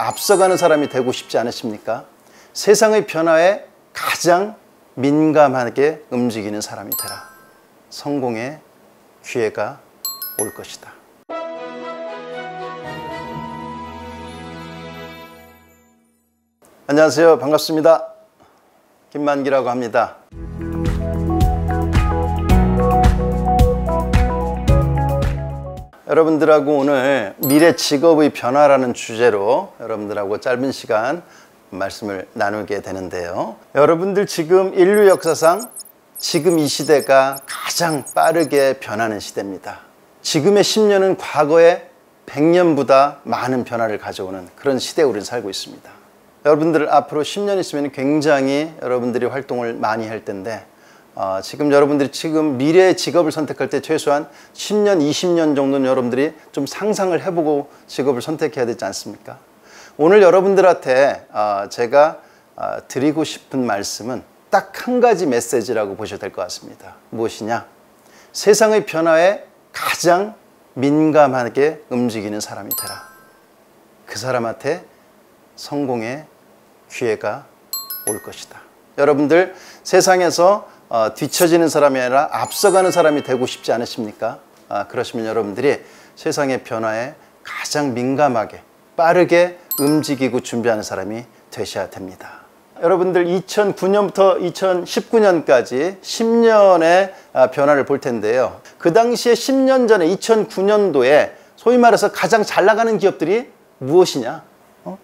앞서가는 사람이 되고 싶지 않으십니까? 세상의 변화에 가장 민감하게 움직이는 사람이 되라. 성공의 기회가 올 것이다. 안녕하세요. 반갑습니다. 김만기라고 합니다. 여러분들하고 오늘 미래 직업의 변화라는 주제로 여러분들하고 짧은 시간 말씀을 나누게 되는데요. 여러분들 지금 인류 역사상 지금 이 시대가 가장 빠르게 변하는 시대입니다. 지금의 10년은 과거의 100년보다 많은 변화를 가져오는 그런 시대에 우리는 살고 있습니다. 여러분들 앞으로 10년 있으면 굉장히 여러분들이 활동을 많이 할 텐데 지금 여러분들이 미래의 직업을 선택할 때 최소한 10년, 20년 정도는 여러분들이 좀 상상을 해보고 직업을 선택해야 되지 않습니까? 오늘 여러분들한테 제가 드리고 싶은 말씀은 딱 한 가지 메시지라고 보셔도 될 것 같습니다. 무엇이냐? 세상의 변화에 가장 민감하게 움직이는 사람이 되라. 그 사람한테 성공의 기회가 올 것이다. 여러분들 세상에서 뒤처지는 사람이 아니라 앞서가는 사람이 되고 싶지 않으십니까? 그러시면 여러분들이 세상의 변화에 가장 민감하게 빠르게 움직이고 준비하는 사람이 되셔야 됩니다. 여러분들 2009년부터 2019년까지 10년의 변화를 볼 텐데요. 그 당시에 10년 전에 2009년도에 소위 말해서 가장 잘 나가는 기업들이 무엇이냐?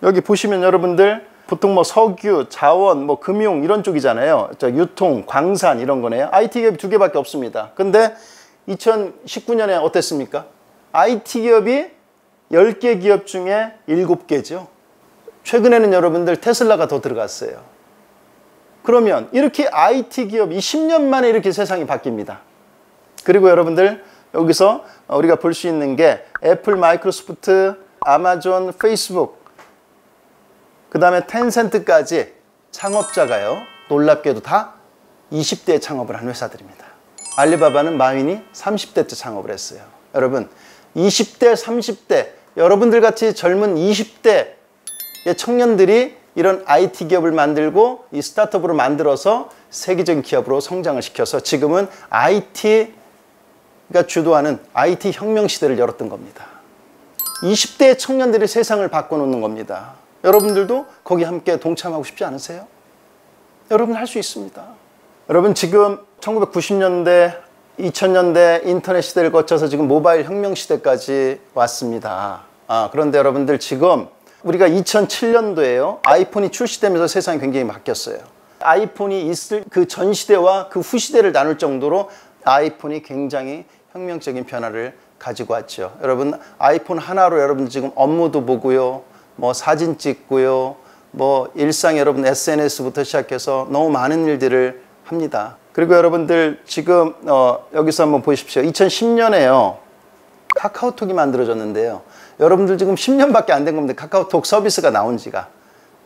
여기 보시면 여러분들 보통 석유, 자원, 금융 이런 쪽이잖아요. 유통, 광산 이런 거네요. IT 기업이 2개밖에 없습니다. 근데 2019년에 어땠습니까? IT 기업이 10개 기업 중에 7개죠. 최근에는 여러분들 테슬라가 더 들어갔어요. 그러면 이렇게 IT 기업이 10년 만에 이렇게 세상이 바뀝니다. 그리고 여러분들 여기서 우리가 볼 수 있는 게 애플, 마이크로소프트, 아마존, 페이스북 그 다음에 텐센트까지 창업자가요, 놀랍게도 다 20대에 창업을 한 회사들입니다. 알리바바는 마윈이 30대 때 창업을 했어요. 여러분 20대, 30대 여러분들 같이 젊은 20대의 청년들이 이런 IT 기업을 만들고 이 스타트업으로 만들어서 세계적인 기업으로 성장을 시켜서 지금은 IT가 주도하는 IT 혁명 시대를 열었던 겁니다. 20대의 청년들이 세상을 바꿔놓는 겁니다. 여러분들도 거기 함께 동참하고 싶지 않으세요? 여러분 할 수 있습니다. 여러분 지금 1990년대, 2000년대 인터넷 시대를 거쳐서 지금 모바일 혁명 시대까지 왔습니다. 그런데 여러분들 지금 우리가 2007년도에요. 아이폰이 출시되면서 세상이 굉장히 바뀌었어요. 아이폰이 있을 그 전 시대와 그 후 시대를 나눌 정도로 아이폰이 굉장히 혁명적인 변화를 가지고 왔죠. 여러분 아이폰 하나로 여러분 지금 업무도 보고요. 사진 찍고요. 일상 여러분 SNS부터 시작해서 너무 많은 일들을 합니다. 그리고 여러분들 지금 여기서 한번 보십시오. 2010년에요. 카카오톡이 만들어졌는데요. 여러분들 지금 10년밖에 안 된 겁니다. 카카오톡 서비스가 나온 지가.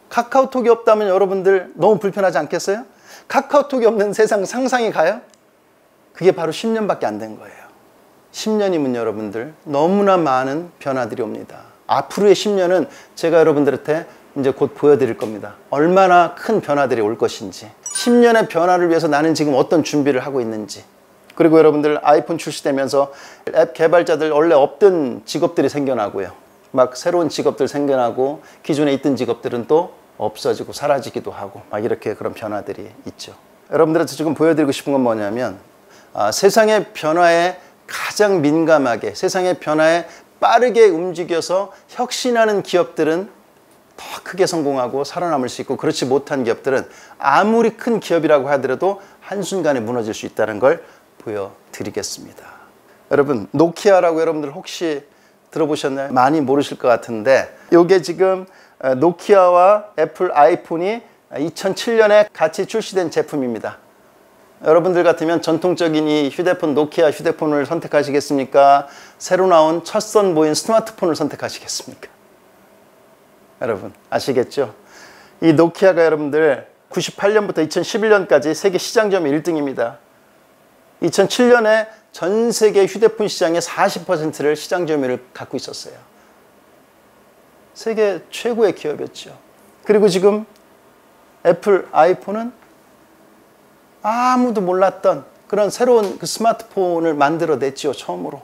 카카오톡이 없다면 여러분들 너무 불편하지 않겠어요? 카카오톡이 없는 세상 상상이 가요? 그게 바로 10년밖에 안 된 거예요. 10년이면 여러분들 너무나 많은 변화들이 옵니다. 앞으로의 10년은 제가 여러분들한테 이제 곧 보여드릴 겁니다. 얼마나 큰 변화들이 올 것인지, 10년의 변화를 위해서 나는 지금 어떤 준비를 하고 있는지. 그리고 여러분들 아이폰 출시되면서 앱 개발자들 원래 없던 직업들이 생겨나고요. 새로운 직업들 생겨나고 기존에 있던 직업들은 또 없어지고 사라지기도 하고 이렇게 그런 변화들이 있죠. 여러분들한테 지금 보여드리고 싶은 건 뭐냐면 세상의 변화에 가장 민감하게 세상의 변화에 빠르게 움직여서 혁신하는 기업들은 더 크게 성공하고 살아남을 수 있고 그렇지 못한 기업들은 아무리 큰 기업이라고 하더라도 한순간에 무너질 수 있다는 걸 보여드리겠습니다. 여러분 노키아라고 여러분들 혹시 들어보셨나요? 많이 모르실 것 같은데 이게 지금 노키아와 애플 아이폰이 2007년에 같이 출시된 제품입니다. 여러분들 같으면 전통적인 이 휴대폰 노키아 휴대폰을 선택하시겠습니까? 새로 나온 첫 선보인 스마트폰을 선택하시겠습니까? 여러분 아시겠죠? 이 노키아가 여러분들 98년부터 2011년까지 세계 시장 점유율 1등입니다. 2007년에 전 세계 휴대폰 시장의 40%를 시장 점유율을 갖고 있었어요. 세계 최고의 기업이었죠. 그리고 지금 애플 아이폰은 아무도 몰랐던 그런 새로운 그 스마트폰을 만들어냈죠. 처음으로.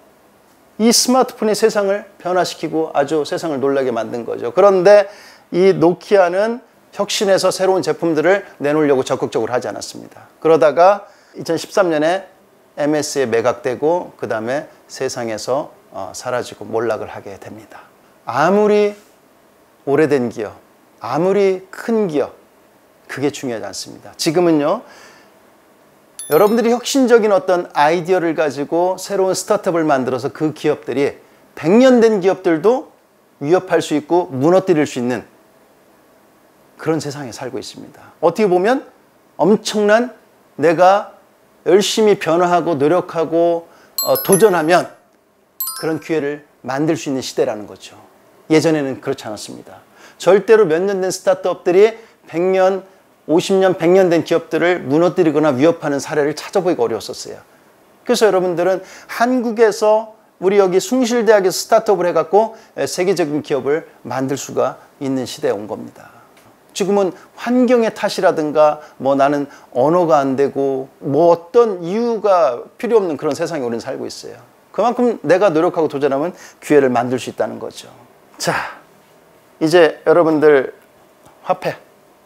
이 스마트폰이 세상을 변화시키고 아주 세상을 놀라게 만든 거죠. 그런데 이 노키아는 혁신해서 새로운 제품들을 내놓으려고 적극적으로 하지 않았습니다. 그러다가 2013년에 MS에 매각되고 그 다음에 세상에서 사라지고 몰락을 하게 됩니다. 아무리 오래된 기업, 아무리 큰 기업, 그게 중요하지 않습니다. 지금은요, 여러분들이 혁신적인 어떤 아이디어를 가지고 새로운 스타트업을 만들어서 그 기업들이 100년 된 기업들도 위협할 수 있고 무너뜨릴 수 있는 그런 세상에 살고 있습니다. 어떻게 보면 엄청난 내가 열심히 변화하고 노력하고 도전하면 그런 기회를 만들 수 있는 시대라는 거죠. 예전에는 그렇지 않았습니다. 절대로 몇 년 된 스타트업들이 100년, 50년, 100년 된 기업들을 무너뜨리거나 위협하는 사례를 찾아보기가 어려웠었어요. 그래서 여러분들은 한국에서 우리 여기 숭실대학에서 스타트업을 해갖고 세계적인 기업을 만들 수가 있는 시대에 온 겁니다. 지금은 환경의 탓이라든가 뭐 나는 언어가 안 되고 뭐 어떤 이유가 필요 없는 그런 세상에 우리는 살고 있어요. 그만큼 내가 노력하고 도전하면 기회를 만들 수 있다는 거죠. 자, 이제 여러분들 화폐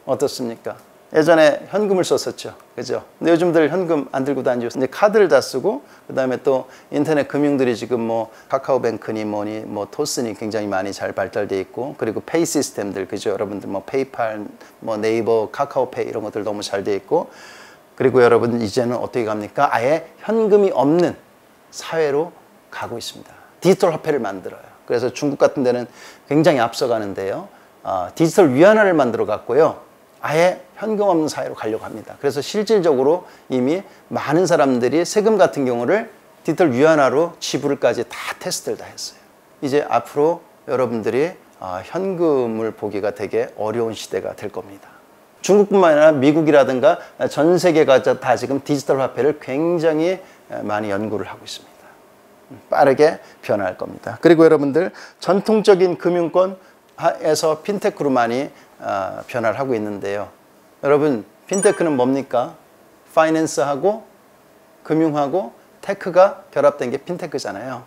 어떻습니까? 예전에 현금을 썼었죠. 그죠? 근데 요즘들 현금 안 들고 다니죠. 이제 카드를 다 쓰고, 그 다음에 또 인터넷 금융들이 지금 뭐 카카오뱅크니 뭐니 뭐 토스니 굉장히 많이 잘 발달돼 있고, 그리고 페이 시스템들, 그죠? 여러분들 뭐 페이팔, 뭐 네이버, 카카오페이 이런 것들 너무 잘 돼 있고, 그리고 여러분 이제는 어떻게 갑니까? 아예 현금이 없는 사회로 가고 있습니다. 디지털 화폐를 만들어요. 그래서 중국 같은 데는 굉장히 앞서가는데요. 디지털 위안화를 만들어 갖고요. 아예 현금 없는 사회로 가려고 합니다. 그래서 실질적으로 이미 많은 사람들이 세금 같은 경우를 디지털 위안화로 지불까지 다 테스트를 다 했어요. 이제 앞으로 여러분들이 현금을 보기가 되게 어려운 시대가 될 겁니다. 중국뿐만 아니라 미국이라든가 전 세계가 다 지금 디지털 화폐를 굉장히 많이 연구를 하고 있습니다. 빠르게 변화할 겁니다. 그리고 여러분들 전통적인 금융권에서 핀테크로 많이 변화를 하고 있는데요. 여러분, 핀테크는 뭡니까? 파이낸스하고 금융하고 테크가 결합된 게 핀테크잖아요.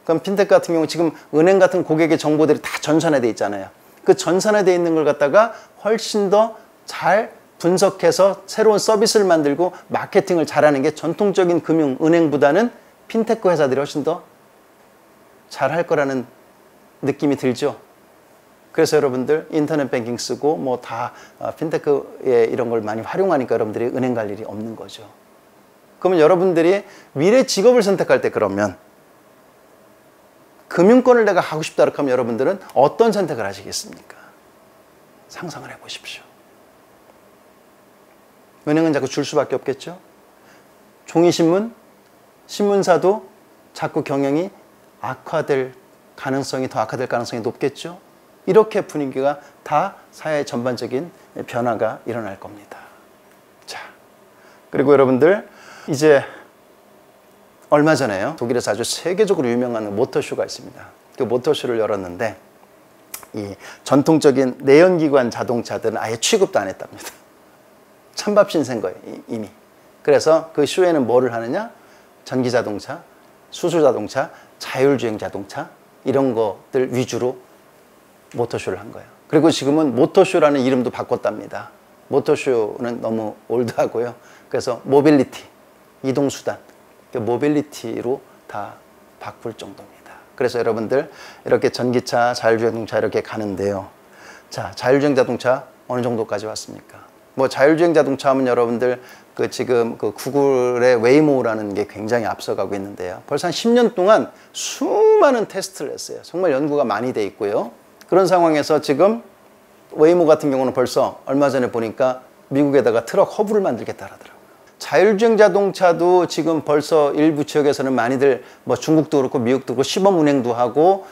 그럼 핀테크 같은 경우 지금 은행 같은 고객의 정보들이 다 전산화되어 있잖아요. 그 전산화되어 있는 걸 갖다가 훨씬 더 잘 분석해서 새로운 서비스를 만들고 마케팅을 잘하는 게 전통적인 금융, 은행보다는 핀테크 회사들이 훨씬 더 잘할 거라는 느낌이 들죠. 그래서 여러분들 인터넷 뱅킹 쓰고 뭐 다 핀테크에 이런 걸 많이 활용하니까 여러분들이 은행 갈 일이 없는 거죠. 그러면 여러분들이 미래 직업을 선택할 때 그러면 금융권을 내가 하고 싶다 그러면 여러분들은 어떤 선택을 하시겠습니까? 상상을 해보십시오. 은행은 자꾸 줄 수밖에 없겠죠. 종이신문, 신문사도 자꾸 경영이 악화될 가능성이 더 악화될 가능성이 높겠죠. 이렇게 분위기가 다 사회 전반적인 변화가 일어날 겁니다. 자, 그리고 여러분들 이제 얼마 전에요. 독일에서 아주 세계적으로 유명한 모터쇼가 있습니다. 그 모터쇼를 열었는데 이 전통적인 내연기관 자동차들은 아예 취급도 안 했답니다. 찬밥 신세인 거예요, 이미. 그래서 그 쇼에는 뭐를 하느냐? 전기자동차, 수소자동차, 자율주행 자동차 이런 것들 위주로 모터쇼를 한 거예요. 그리고 지금은 모터쇼라는 이름도 바꿨답니다. 모터쇼는 너무 올드하고요. 그래서 모빌리티, 이동수단, 모빌리티로 다 바꿀 정도입니다. 그래서 여러분들 이렇게 전기차, 자율주행 자동차 이렇게 가는데요. 자, 자율주행 자동차 어느 정도까지 왔습니까? 뭐 자율주행 자동차 하면 여러분들 지금 구글의 웨이모라는 게 굉장히 앞서가고 있는데요. 벌써 한 10년 동안 수많은 테스트를 했어요. 정말 연구가 많이 돼 있고요. 그런 상황에서 지금 웨이모 같은 경우는 벌써 얼마 전에 보니까 미국에다가 트럭 허브를 만들겠다 하더라고요. 자율주행 자동차도 지금 벌써 일부 지역에서는 많이들 뭐 중국도 그렇고 미국도 그렇고 시범 운행도 하고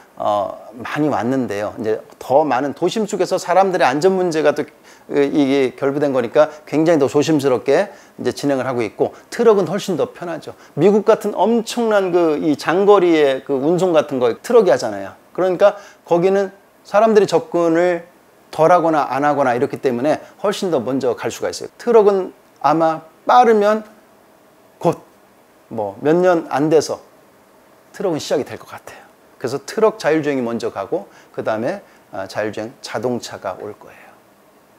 많이 왔는데요. 이제 더 많은 도심 쪽에서 사람들의 안전 문제가 또 이게 결부된 거니까 굉장히 더 조심스럽게 이제 진행을 하고 있고 트럭은 훨씬 더 편하죠. 미국 같은 엄청난 이 장거리의 운송 같은 거 트럭이 하잖아요. 그러니까 거기는 사람들이 접근을 덜 하거나 안 하거나 이렇기 때문에 훨씬 더 먼저 갈 수가 있어요. 트럭은 아마 빠르면 곧 뭐 몇 년 안 돼서 트럭은 시작이 될 것 같아요. 그래서 트럭 자율주행이 먼저 가고 그 다음에 자율주행 자동차가 올 거예요.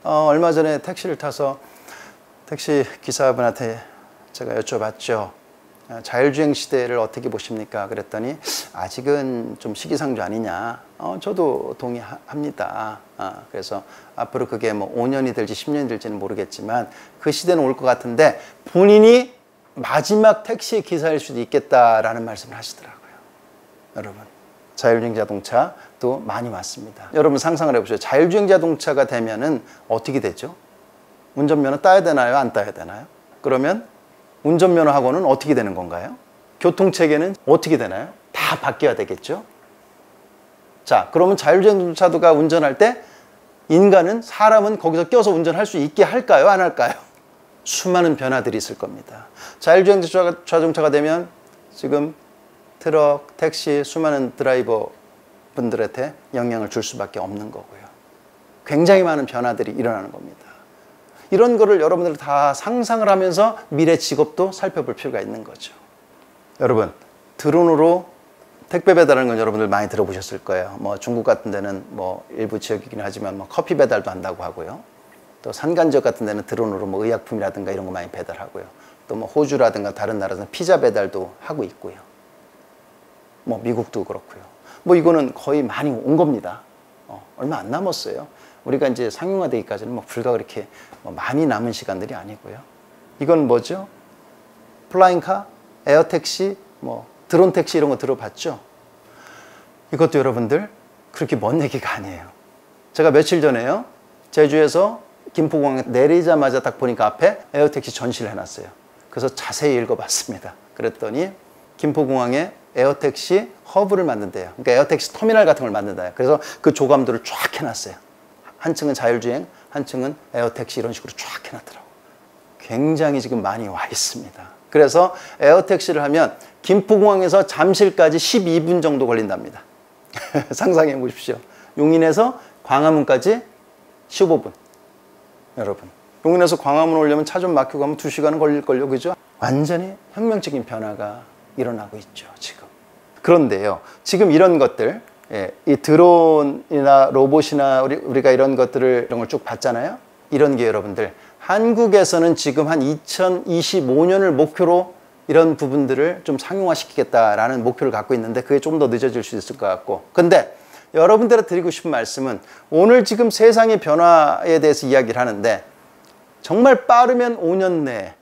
얼마 전에 택시를 타서 택시 기사분한테 제가 여쭤봤죠. 자율주행 시대를 어떻게 보십니까? 그랬더니 아직은 좀 시기상조 아니냐. 저도 동의합니다. 그래서 앞으로 그게 뭐 5년이 될지 10년이 될지는 모르겠지만 그 시대는 올 것 같은데 본인이 마지막 택시 기사일 수도 있겠다라는 말씀을 하시더라고요. 여러분, 자율주행 자동차도 많이 왔습니다. 여러분 상상을 해보세요. 자율주행 자동차가 되면은 어떻게 되죠? 운전면허 따야 되나요? 안 따야 되나요? 그러면 운전면허 학원은 어떻게 되는 건가요? 교통체계는 어떻게 되나요? 다 바뀌어야 되겠죠? 자, 그러면 자율주행 자동차가 운전할 때 사람은 거기서 껴서 운전할 수 있게 할까요? 안 할까요? 수많은 변화들이 있을 겁니다. 자율주행 자동차가 되면 지금 트럭, 택시, 수많은 드라이버 분들한테 영향을 줄 수밖에 없는 거고요. 굉장히 많은 변화들이 일어나는 겁니다. 이런 거를 여러분들 다 상상을 하면서 미래 직업도 살펴볼 필요가 있는 거죠. 여러분, 드론으로 택배 배달하는 건 여러분들 많이 들어보셨을 거예요. 뭐 중국 같은 데는 뭐 일부 지역이긴 하지만 뭐 커피 배달도 한다고 하고요. 또 산간 지역 같은 데는 드론으로 뭐 의약품이라든가 이런 거 많이 배달하고요. 또 뭐 호주라든가 다른 나라에서는 피자 배달도 하고 있고요. 뭐 미국도 그렇고요. 뭐 이거는 거의 많이 온 겁니다. 얼마 안 남았어요. 우리가 이제 상용화되기까지는 뭐 불과 그렇게 많이 남은 시간들이 아니고요. 이건 뭐죠? 플라잉카, 에어택시, 뭐 드론 택시 이런 거 들어봤죠? 이것도 여러분들 그렇게 먼 얘기가 아니에요. 제가 며칠 전에요. 제주에서 김포공항에 내리자마자 딱 보니까 앞에 에어택시 전시를 해놨어요. 그래서 자세히 읽어봤습니다. 그랬더니 김포공항에 에어택시 허브를 만든대요. 그러니까 에어택시 터미널 같은 걸 만든다. 그래서 그 조감도를 쫙 해놨어요. 한층은 자율주행, 한층은 에어택시 이런 식으로 쫙 해놨더라고요. 굉장히 지금 많이 와 있습니다. 그래서 에어택시를 하면 김포공항에서 잠실까지 12분 정도 걸린답니다. 상상해 보십시오. 용인에서 광화문까지 15분. 여러분, 용인에서 광화문 오려면 차 좀 막히고 가면 2시간은 걸릴걸요. 그죠? 완전히 혁명적인 변화가 일어나고 있죠, 지금. 그런데요, 지금 이런 것들, 이 드론이나 로봇이나 우리가 이런 것들을 이런 걸 쭉 봤잖아요. 이런 게 여러분들 한국에서는 지금 한 2025년을 목표로 이런 부분들을 좀 상용화시키겠다라는 목표를 갖고 있는데 그게 좀 더 늦어질 수 있을 것 같고, 근데 여러분들한테 드리고 싶은 말씀은 오늘 지금 세상의 변화에 대해서 이야기를 하는데 정말 빠르면 5년 내에,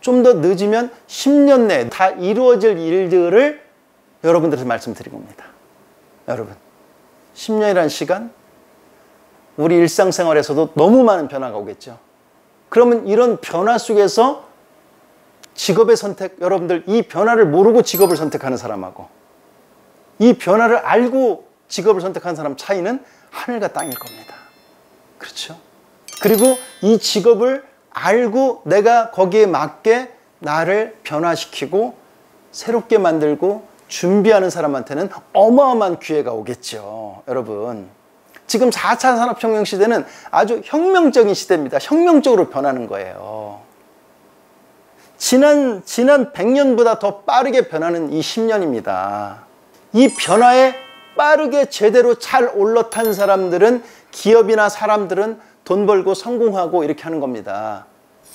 좀 더 늦으면 10년 내에 다 이루어질 일들을 여러분들한테 말씀드린 겁니다. 여러분, 10년이라는 시간, 우리 일상생활에서도 너무 많은 변화가 오겠죠. 그러면 이런 변화 속에서 직업의 선택, 여러분들 이 변화를 모르고 직업을 선택하는 사람하고 이 변화를 알고 직업을 선택하는 사람 차이는 하늘과 땅일 겁니다. 그렇죠? 그리고 이 직업을 알고 내가 거기에 맞게 나를 변화시키고 새롭게 만들고 준비하는 사람한테는 어마어마한 기회가 오겠죠. 여러분, 지금 4차 산업혁명 시대는 아주 혁명적인 시대입니다. 혁명적으로 변하는 거예요. 지난 100년보다 더 빠르게 변하는 이 10년입니다. 이 변화에 빠르게 제대로 잘 올라탄 사람들은, 기업이나 사람들은 돈 벌고 성공하고 이렇게 하는 겁니다.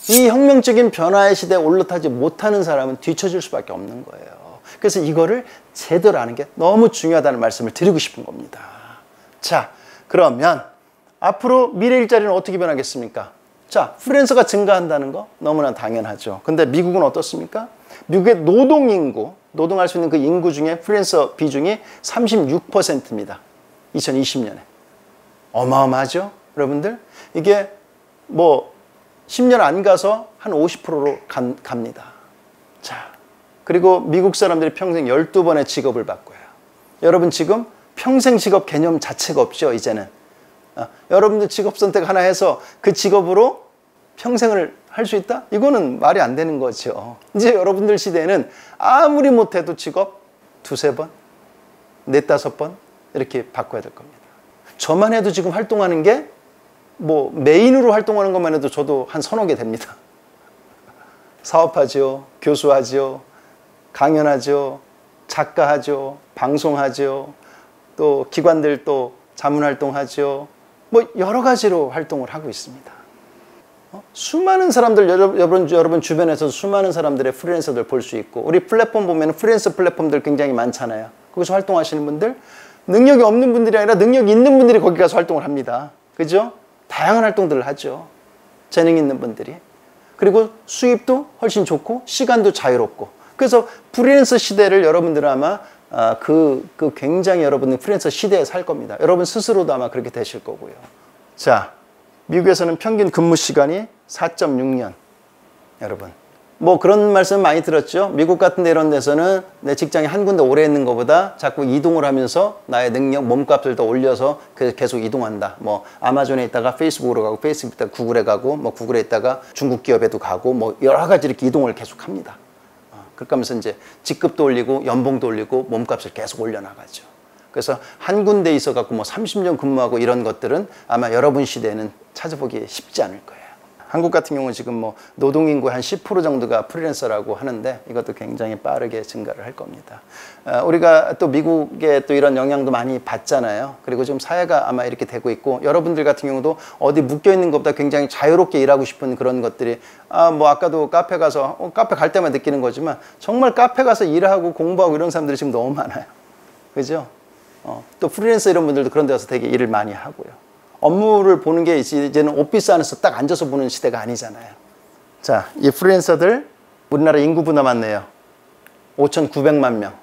이 혁명적인 변화의 시대에 올라타지 못하는 사람은 뒤처질 수밖에 없는 거예요. 그래서 이거를 제대로 아는 게 너무 중요하다는 말씀을 드리고 싶은 겁니다. 자, 그러면 앞으로 미래 일자리는 어떻게 변하겠습니까? 자, 프리랜서가 증가한다는 거 너무나 당연하죠. 근데 미국은 어떻습니까? 미국의 노동인구, 노동할 수 있는 그 인구 중에 프리랜서 비중이 36%입니다. 2020년에. 어마어마하죠? 여러분들? 이게 뭐 10년 안 가서 한 50%로 갑니다. 자, 그리고 미국 사람들이 평생 12번의 직업을 바꿔요. 여러분 지금 평생 직업 개념 자체가 없죠, 이제는. 여러분들 직업 선택 하나 해서 그 직업으로 평생을 할 수 있다? 이거는 말이 안 되는 거죠. 이제 여러분들 시대에는 아무리 못해도 직업 2-3번, 4-5번 이렇게 바꿔야 될 겁니다. 저만 해도 지금 활동하는 게 뭐 메인으로 활동하는 것만 해도 저도 한 서너 개 됩니다. 사업하죠, 교수하죠, 강연하죠, 작가하죠, 방송하죠, 또 기관들 또 자문활동하죠. 뭐 여러 가지로 활동을 하고 있습니다. 수많은 사람들, 여러분 주변에서 수많은 사람들의 프리랜서들 볼 수 있고, 우리 플랫폼 보면 프리랜서 플랫폼들 굉장히 많잖아요. 거기서 활동하시는 분들, 능력이 없는 분들이 아니라 능력이 있는 분들이 거기 가서 활동을 합니다. 그죠? 다양한 활동들을 하죠. 재능 있는 분들이. 그리고 수입도 훨씬 좋고 시간도 자유롭고. 그래서 프리랜서 시대를 여러분들은 아마 굉장히 여러분은 프리랜서 시대에 살 겁니다. 여러분 스스로도 아마 그렇게 되실 거고요. 자, 미국에서는 평균 근무 시간이 4.6년. 여러분, 뭐 그런 말씀 많이 들었죠. 미국 같은 데 이런 데서는 내 직장에 한 군데 오래 있는 것보다 자꾸 이동을 하면서 나의 능력, 몸값을 더 올려서 계속 이동한다. 뭐 아마존에 있다가 페이스북으로 가고, 페이스북에 있다가 구글에 가고, 뭐 구글에 있다가 중국 기업에도 가고, 뭐 여러 가지 이렇게 이동을 계속 합니다. 그렇게 하면서 이제 직급도 올리고 연봉도 올리고 몸값을 계속 올려나가죠. 그래서 한 군데 있어 갖고 뭐 30년 근무하고 이런 것들은 아마 여러분 시대에는 찾아보기 쉽지 않을 거예요. 한국 같은 경우는 지금 뭐 노동인구의 한 10% 정도가 프리랜서라고 하는데 이것도 굉장히 빠르게 증가를 할 겁니다. 우리가 또 미국에 또 이런 영향도 많이 받잖아요. 그리고 지금 사회가 아마 이렇게 되고 있고, 여러분들 같은 경우도 어디 묶여 있는 것보다 굉장히 자유롭게 일하고 싶은 그런 것들이, 뭐 아까도 카페 가서 카페 갈 때만 느끼는 거지만 정말 카페 가서 일하고 공부하고 이런 사람들이 지금 너무 많아요. 그죠? 또 프리랜서 이런 분들도 그런 데 가서 되게 일을 많이 하고요. 업무를 보는 게 이제는 오피스 안에서 딱 앉아서 보는 시대가 아니잖아요. 자, 이 프리랜서들 우리나라 인구보다 많네요. 5,900만 명.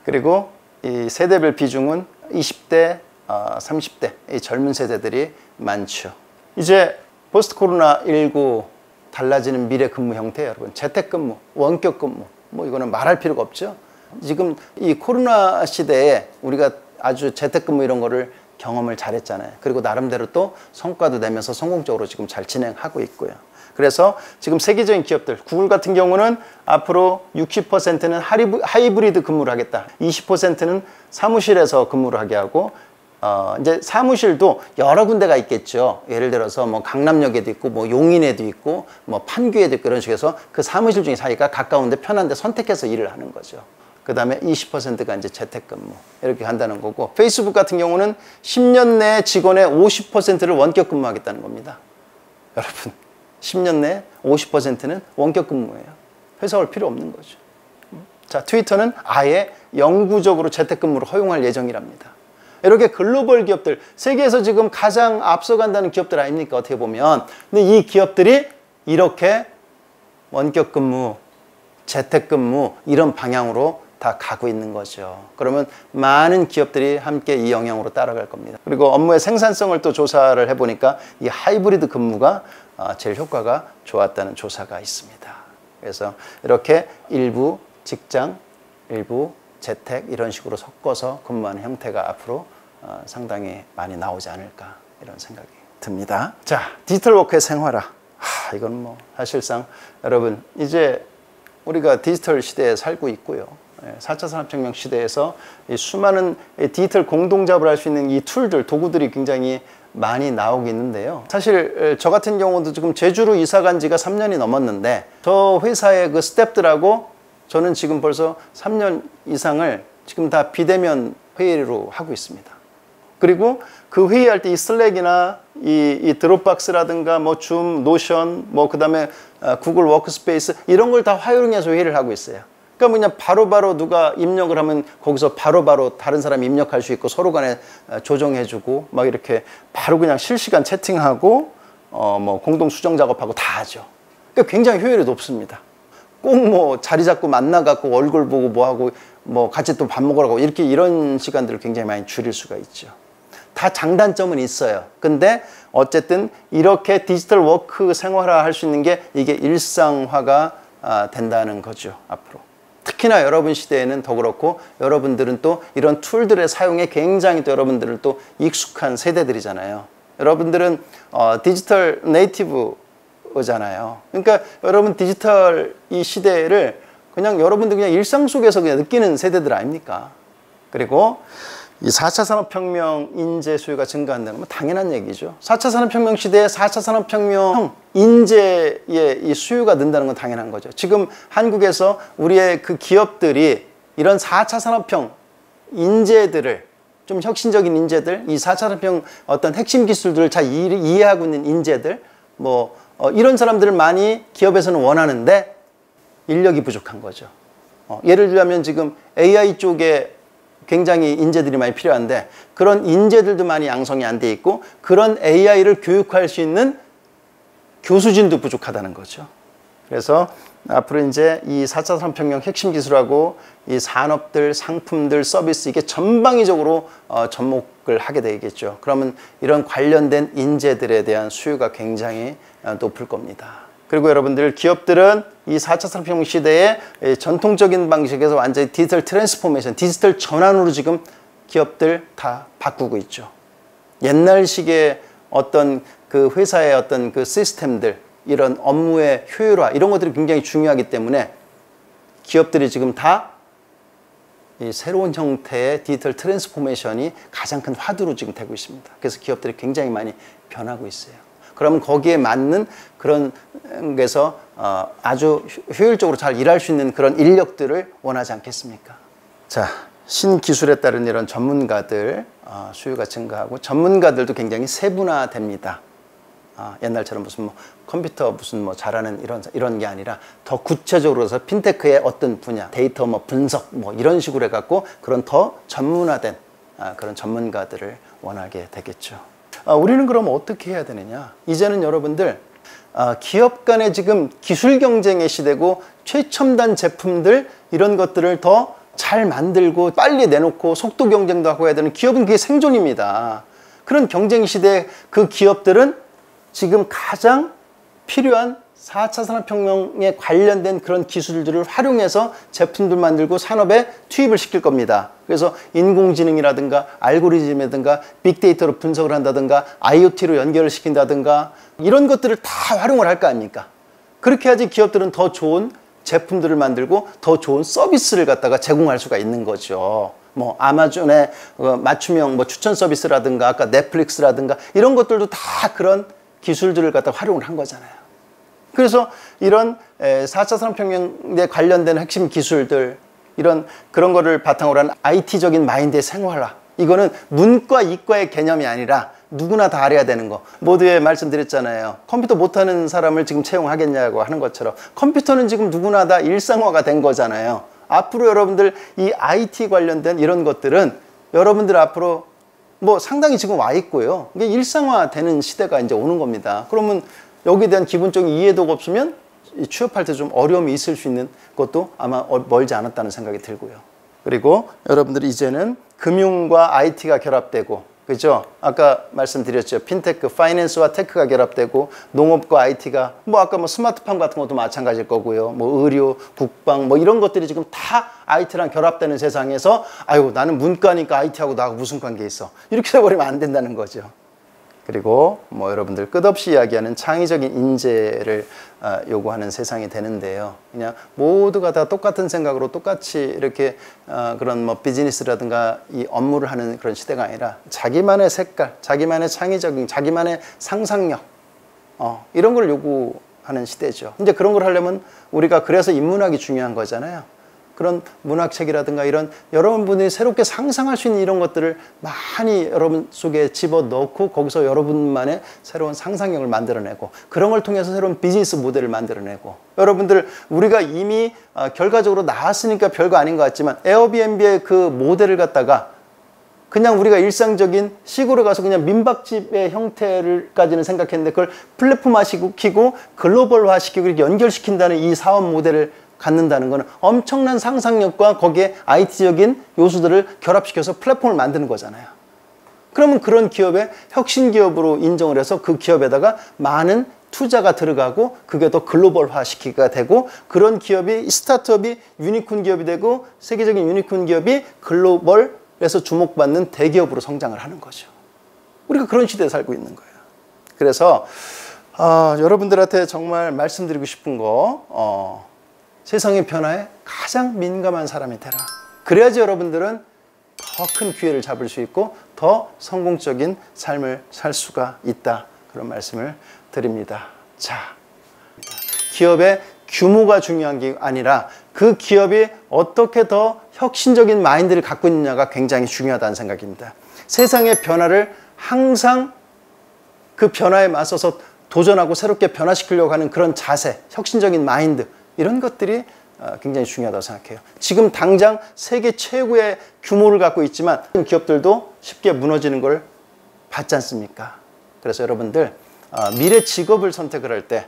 그리고 이 세대별 비중은 20대, 30대 이 젊은 세대들이 많죠. 이제 포스트 코로나19 달라지는 미래 근무 형태, 여러분 재택근무, 원격근무, 뭐 이거는 말할 필요가 없죠. 지금 이 코로나 시대에 우리가 아주 재택근무 이런 거를 경험을 잘했잖아요. 그리고 나름대로 또 성과도 내면서 성공적으로 지금 잘 진행하고 있고요. 그래서 지금 세계적인 기업들, 구글 같은 경우는 앞으로 60%는 하이브리드 근무를 하겠다. 20%는 사무실에서 근무를 하게 하고, 이제 사무실도 여러 군데가 있겠죠. 예를 들어서 뭐 강남역에도 있고, 뭐 용인에도 있고, 뭐 판교에도 있고, 이런 식으로 해서 그 사무실 중에 자기가 가까운데 편한데 선택해서 일을 하는 거죠. 그 다음에 20%가 이제 재택근무 이렇게 한다는 거고, 페이스북 같은 경우는 10년 내에 직원의 50%를 원격 근무하겠다는 겁니다. 여러분, 10년 내에 50%는 원격 근무예요. 회사 올 필요 없는 거죠. 자, 트위터는 아예 영구적으로 재택근무를 허용할 예정이랍니다. 이렇게 글로벌 기업들, 세계에서 지금 가장 앞서간다는 기업들 아닙니까? 어떻게 보면. 근데 이 기업들이 이렇게 원격 근무, 재택근무 이런 방향으로 다 가고 있는 거죠. 그러면 많은 기업들이 함께 이 영향으로 따라갈 겁니다. 그리고 업무의 생산성을 또 조사를 해보니까 이 하이브리드 근무가 제일 효과가 좋았다는 조사가 있습니다. 그래서 이렇게 일부 직장, 일부 재택 이런 식으로 섞어서 근무하는 형태가 앞으로 상당히 많이 나오지 않을까 이런 생각이 듭니다. 자, 디지털 워크의 생활화. 이건 뭐 사실상 여러분 이제 우리가 디지털 시대에 살고 있고요. 4차 산업혁명 시대에서 이 수많은 디지털 공동작업을 할 수 있는 이 툴들, 도구들이 굉장히 많이 나오고 있는데요. 사실 저 같은 경우도 지금 제주로 이사 간 지가 3년이 넘었는데, 저 회사의 그 스태프들하고 저는 지금 벌써 3년 이상을 지금 다 비대면 회의로 하고 있습니다. 그리고 그 회의할 때 이 슬랙이나 이 드롭박스라든가 뭐 줌, 노션, 뭐 그 다음에 구글 워크스페이스 이런 걸 다 활용해서 회의를 하고 있어요. 그러니까 그냥 바로바로 누가 입력을 하면 거기서 바로바로 다른 사람이 입력할 수 있고 서로 간에 조정해주고 막 이렇게 바로 그냥 실시간 채팅하고 뭐 공동 수정 작업하고 다 하죠. 그러니까 굉장히 효율이 높습니다. 꼭 뭐 자리 잡고 만나갖고 얼굴 보고 뭐하고 뭐 같이 또 밥 먹으러 가고 이렇게 이런 시간들을 굉장히 많이 줄일 수가 있죠. 다 장단점은 있어요. 근데 어쨌든 이렇게 디지털 워크 생활화 할 수 있는 게 이게 일상화가 된다는 거죠, 앞으로. 특히나 여러분 시대에는 더 그렇고, 여러분들은 또 이런 툴들의 사용에 굉장히 또 여러분들은 또 익숙한 세대들이잖아요. 여러분들은 디지털 네이티브잖아요. 그러니까 여러분 디지털 이 시대를 그냥 여러분들 그냥 일상 속에서 그냥 느끼는 세대들 아닙니까? 그리고 이 4차 산업혁명 인재 수요가 증가한다는 건 당연한 얘기죠. 4차 산업혁명 시대에 4차 산업혁명 인재의 이 수요가 는다는 건 당연한 거죠. 지금 한국에서 우리의 그 기업들이 이런 4차 산업혁명 인재들을, 좀 혁신적인 인재들, 이 4차 산업혁명 어떤 핵심 기술들을 잘 이해하고 있는 인재들, 이런 사람들을 많이 기업에서는 원하는데 인력이 부족한 거죠. 예를 들자면 지금 AI 쪽에 굉장히 인재들이 많이 필요한데 그런 인재들도 많이 양성이 안 돼 있고 그런 AI를 교육할 수 있는 교수진도 부족하다는 거죠. 그래서 앞으로 이제 이 4차 산업혁명 핵심 기술하고 이 산업들, 상품들, 서비스 이게 전방위적으로 접목을 하게 되겠죠. 그러면 이런 관련된 인재들에 대한 수요가 굉장히 높을 겁니다. 그리고 여러분들 기업들은 이 4차 산업혁명 시대에 전통적인 방식에서 완전히 디지털 트랜스포메이션, 디지털 전환으로 지금 기업들 다 바꾸고 있죠. 옛날식의 어떤 그 회사의 어떤 그 시스템들, 이런 업무의 효율화 이런 것들이 굉장히 중요하기 때문에 기업들이 지금 다 이 새로운 형태의 디지털 트랜스포메이션이 가장 큰 화두로 지금 되고 있습니다. 그래서 기업들이 굉장히 많이 변하고 있어요. 그러면 거기에 맞는 그런 데서 아주 효율적으로 잘 일할 수 있는 그런 인력들을 원하지 않겠습니까? 자, 신기술에 따른 이런 전문가들 수요가 증가하고 전문가들도 굉장히 세분화됩니다. 옛날처럼 무슨 컴퓨터 무슨 잘하는 이런 게 아니라 더 구체적으로 해서 핀테크의 어떤 분야, 데이터 분석 이런 식으로 해갖고 그런 더 전문화된 그런 전문가들을 원하게 되겠죠. 우리는 그럼 어떻게 해야 되느냐? 이제는 여러분들 기업 간에 지금 기술 경쟁의 시대고 최첨단 제품들 이런 것들을 더 잘 만들고 빨리 내놓고 속도 경쟁도 하고 해야 되는 기업은 그게 생존입니다. 그런 경쟁 시대에 그 기업들은 지금 가장 필요한 4차 산업혁명에 관련된 그런 기술들을 활용해서 제품들 만들고 산업에 투입을 시킬 겁니다. 그래서 인공지능이라든가 알고리즘이라든가 빅데이터로 분석을 한다든가 IoT로 연결을 시킨다든가 이런 것들을 다 활용을 할 거 아닙니까? 그렇게 해야지 기업들은 더 좋은 제품들을 만들고 더 좋은 서비스를 갖다가 제공할 수가 있는 거죠. 아마존의 맞춤형 추천 서비스라든가 아까 넷플릭스라든가 이런 것들도 다 그런 기술들을 갖다 활용을 한 거잖아요. 그래서 이런 4차 산업혁명에 관련된 핵심 기술들 그런 거를 바탕으로 한 IT적인 마인드의 생활화, 이거는 문과 이과의 개념이 아니라 누구나 다 알아야 되는 거. 모두에 말씀드렸잖아요. 컴퓨터 못하는 사람을 지금 채용하겠냐고 하는 것처럼 컴퓨터는 지금 누구나 다 일상화가 된 거잖아요. 앞으로 여러분들 이 IT 관련된 이런 것들은 여러분들 앞으로 상당히 지금 와 있고요. 이게 일상화되는 시대가 이제 오는 겁니다. 그러면 여기에 대한 기본적인 이해도가 없으면 취업할 때 좀 어려움이 있을 수 있는 것도 아마 멀지 않았다는 생각이 들고요. 그리고 여러분들이 이제는 금융과 IT가 결합되고, 그죠? 아까 말씀드렸죠. 핀테크, 파이낸스와 테크가 결합되고, 농업과 IT가, 아까 스마트팜 같은 것도 마찬가지일 거고요. 의료, 국방, 이런 것들이 지금 다 IT랑 결합되는 세상에서, 아유, 나는 문과니까 IT하고 나하고 무슨 관계 있어. 이렇게 돼버리면 안 된다는 거죠. 그리고 여러분들 끝없이 이야기하는 창의적인 인재를 요구하는 세상이 되는데요. 그냥 모두가 다 똑같은 생각으로 똑같이 이렇게 그런 비즈니스라든가 이 업무를 하는 그런 시대가 아니라 자기만의 색깔, 자기만의 창의적인, 자기만의 상상력 이런 걸 요구하는 시대죠. 이제 그런 걸 하려면 우리가 그래서 인문학이 중요한 거잖아요. 그런 문학책이라든가 이런 여러분들이 새롭게 상상할 수 있는 이런 것들을 많이 여러분 속에 집어넣고 거기서 여러분만의 새로운 상상력을 만들어내고 그런 걸 통해서 새로운 비즈니스 모델을 만들어내고, 여러분들 우리가 이미 결과적으로 나왔으니까 별거 아닌 것 같지만 에어비앤비의 그 모델을 갖다가 그냥 우리가 일상적인 시골에 가서 그냥 민박집의 형태를까지는 생각했는데 그걸 플랫폼화시키고 글로벌화시키고 이렇게 연결시킨다는 이 사업 모델을 갖는다는 것은 엄청난 상상력과 거기에 IT적인 요소들을 결합시켜서 플랫폼을 만드는 거잖아요. 그러면 그런 기업의 혁신 기업으로 인정을 해서 그 기업에다가 많은 투자가 들어가고 그게 더 글로벌화 시키기가 되고, 그런 기업이 스타트업이 유니콘 기업이 되고 세계적인 유니콘 기업이 글로벌에서 주목받는 대기업으로 성장을 하는 거죠. 우리가 그런 시대에 살고 있는 거예요. 그래서 여러분들한테 정말 말씀드리고 싶은 거, 세상의 변화에 가장 민감한 사람이 되라. 그래야지 여러분들은 더 큰 기회를 잡을 수 있고 더 성공적인 삶을 살 수가 있다. 그런 말씀을 드립니다. 자, 기업의 규모가 중요한 게 아니라 그 기업이 어떻게 더 혁신적인 마인드를 갖고 있느냐가 굉장히 중요하다는 생각입니다. 세상의 변화를 항상 그 변화에 맞서서 도전하고 새롭게 변화시키려고 하는 그런 자세, 혁신적인 마인드, 이런 것들이 굉장히 중요하다고 생각해요. 지금 당장 세계 최고의 규모를 갖고 있지만 기업들도 쉽게 무너지는 걸 봤지 않습니까? 그래서 여러분들 미래 직업을 선택을 할 때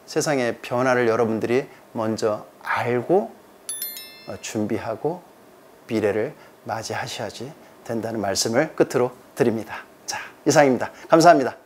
세상의 변화를 여러분들이 먼저 알고 준비하고 미래를 맞이하셔야지 된다는 말씀을 끝으로 드립니다. 자, 이상입니다. 감사합니다.